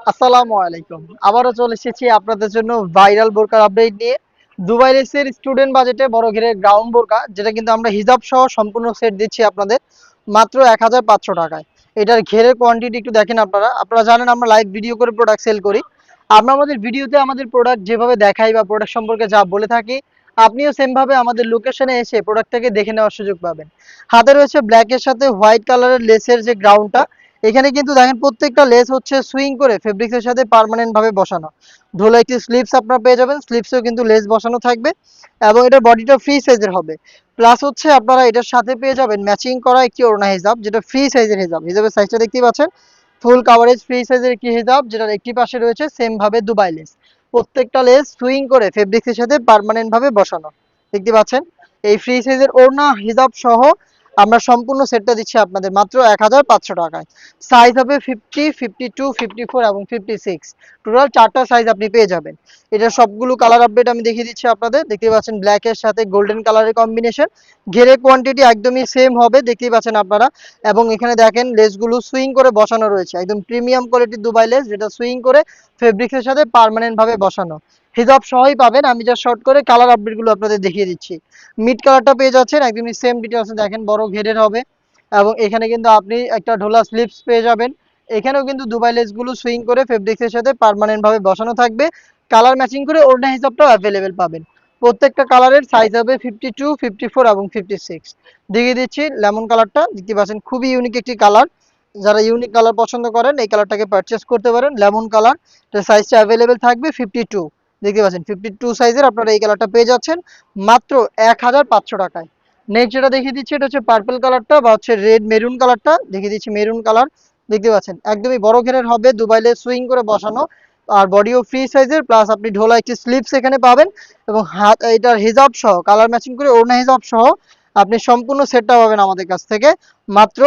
আসসালামু আলাইকুম। আবারও চলে এসেছি আপনাদের জন্য ভাইরাল বোরকার আপডেট নিয়ে। দুবাই লেসের স্টুডেন্ট বাজেটে বড় ঘেরের গ্রাউন্ড বোরকা, যেটা কিন্তু আমরা হিজাব সহ সম্পূর্ণ সেট দিচ্ছি আপনাদের মাত্র ১,৫০০ টাকায়। এটার ঘেরের কোয়ান্টিটি একটু দেখেন আপনারা। আপনারা জানেন আমরা লাইভ ভিডিও করে প্রোডাক্ট সেল করি। আমরা আমাদের ভিডিওতে আমাদের প্রোডাক্ট যেভাবে দেখাই বা প্রোডাক্ট সম্পর্কে যা বলে থাকি, আপনিও সেমভাবে আমাদের লোকেশনে এসে প্রোডাক্টটাকে দেখে নেওয়ার সুযোগ পাবেন। হাতে রয়েছে ব্ল্যাকের সাথে হোয়াইট কালারের লেসের যে গ্রাউন্ডটা, এখানে কিন্তু দেখেন প্রত্যেকটা লেস হচ্ছে সুইং করে ফেব্রিক্সের সাথে পার্মানেন্ট ভাবে বসানো। ঢোলা একটি স্লিপস আপনারা পেয়ে যাবেন, স্লিপসেও কিন্তু লেস বসানো থাকবে এবং এটার বডিটা ফ্রি সাইজের হবে। প্লাস হচ্ছে আপনারা এটার সাথে পেয়ে যাবেন ম্যাচিং করা একটি ওড়না হিজাব, যেটা ফ্রি সাইজের হিজাব। হিজাবের সাইজটা দেখতেই পাচ্ছেন, ফুল কাভারেজ ফ্রি সাইজের একটি হিজাব, যেটার একটি পাশে রয়েছে সেম ভাবে দুবাই লেস। প্রত্যেকটা লেস সুইং করে ফেব্রিক্সের সাথে পার্মানেন্ট ভাবে বসানো, দেখতে পাচ্ছেন। এই ফ্রি সাইজের ওড়না হিজাব সহ আমরা সম্পূর্ণ সেটটা দিচ্ছি আপনাদের মাত্র ১,৫০০ টাকায়। সাইজ হবে 50, 52, 54 এবং 56। টোটাল 4টা সাইজ আপনি পেয়ে যাবেন। এটা সবগুলো কালার আপডেট আমি দেখিয়ে দিচ্ছি আপনাদের। দেখতে পাচ্ছেন ব্ল্যাকের সাথে গোল্ডেন কালারের কম্বিনেশন। ঘেরের কোয়ান্টিটি একদমই সেম হবে, দেখতেই পাচ্ছেন আপনারা। এবং এখানে দেখেন লেসগুলো সুইং করে বসানো রয়েছে, একদম প্রিমিয়াম কোয়ালিটির দুবাই লেস, যেটা সুইং করে ফেব্রিক্সের সাথে পার্মানেন্ট ভাবে বসানো। হিজাব সহই পাবেন। আমি যা শর্ট করে কালার আপডেটগুলো আপনাদের দেখিয়ে দিচ্ছি। মিড কালারটা পেয়ে যাচ্ছেন একদমই সেম ডিটেলসে, দেখেন বড় ঘেরের হবে এবং এখানে কিন্তু আপনি একটা ঢোলা স্লিপস পেয়ে যাবেন। এখানেও কিন্তু দুবাই লেসগুলো সুইং করে ফেব্রিক্সের সাথে পার্মানেন্ট ভাবে বসানো থাকবে। কালার ম্যাচিং করে ওড়না হিসাবটাও অ্যাভেলেবেল পাবেন। প্রত্যেকটা কালারের সাইজ হবে 52, 54 এবং 56। দেখিয়ে দিচ্ছি লেমন কালারটা, দেখতে পাচ্ছেন খুবই ইউনিক একটি কালার। যারা ইউনিক কালার পছন্দ করেন এই কালারটাকে পারচেস করতে পারেন। লেমন কালার, সাইজটা অ্যাভেলেবেল থাকবে 52। দেখতে পাচ্ছেন 52 সাইজের আপনারা এই কালারটা পেয়ে যাচ্ছেন মাত্র ১,৫০০ টাকায়। নেক্সট যেটা দেখিয়ে দিচ্ছি এটা হচ্ছে পার্পল কালারটা বা হচ্ছে রেড মেরুন কালারটা। দেখিয়ে দিচ্ছি মেরুন কালার, দেখতে পাচ্ছেন একদমই বড় ঘেরের হবে, দুবাইলে সুইং করে বসানো আর বডিও ফ্রি সাইজের। প্লাস আপনি ঢোলা একটি স্লিপস এখানে পাবেন এবং হাত এটার হিজাব সহ কালার ম্যাচিং করে ওড়না হিজাব সহ আপনি সম্পূর্ণ সেটটা পাবেন আমাদের কাছ থেকে মাত্র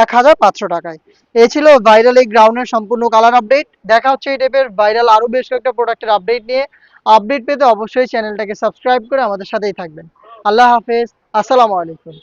১,৫০০ টাকায়। এই ছিল ভাইরাল এই গ্রাউন্ডের সম্পূর্ণ কালার আপডেট। দেখা হচ্ছে এই টাইপের ভাইরাল আরো বেশ কয়েকটা প্রোডাক্টের আপডেট নিয়ে। আপডেট পেতে অবশ্যই চ্যানেলটাকে সাবস্ক্রাইব করে আমাদের সাথেই থাকবেন। আল্লাহ হাফেজ, আসসালামু আলাইকুম।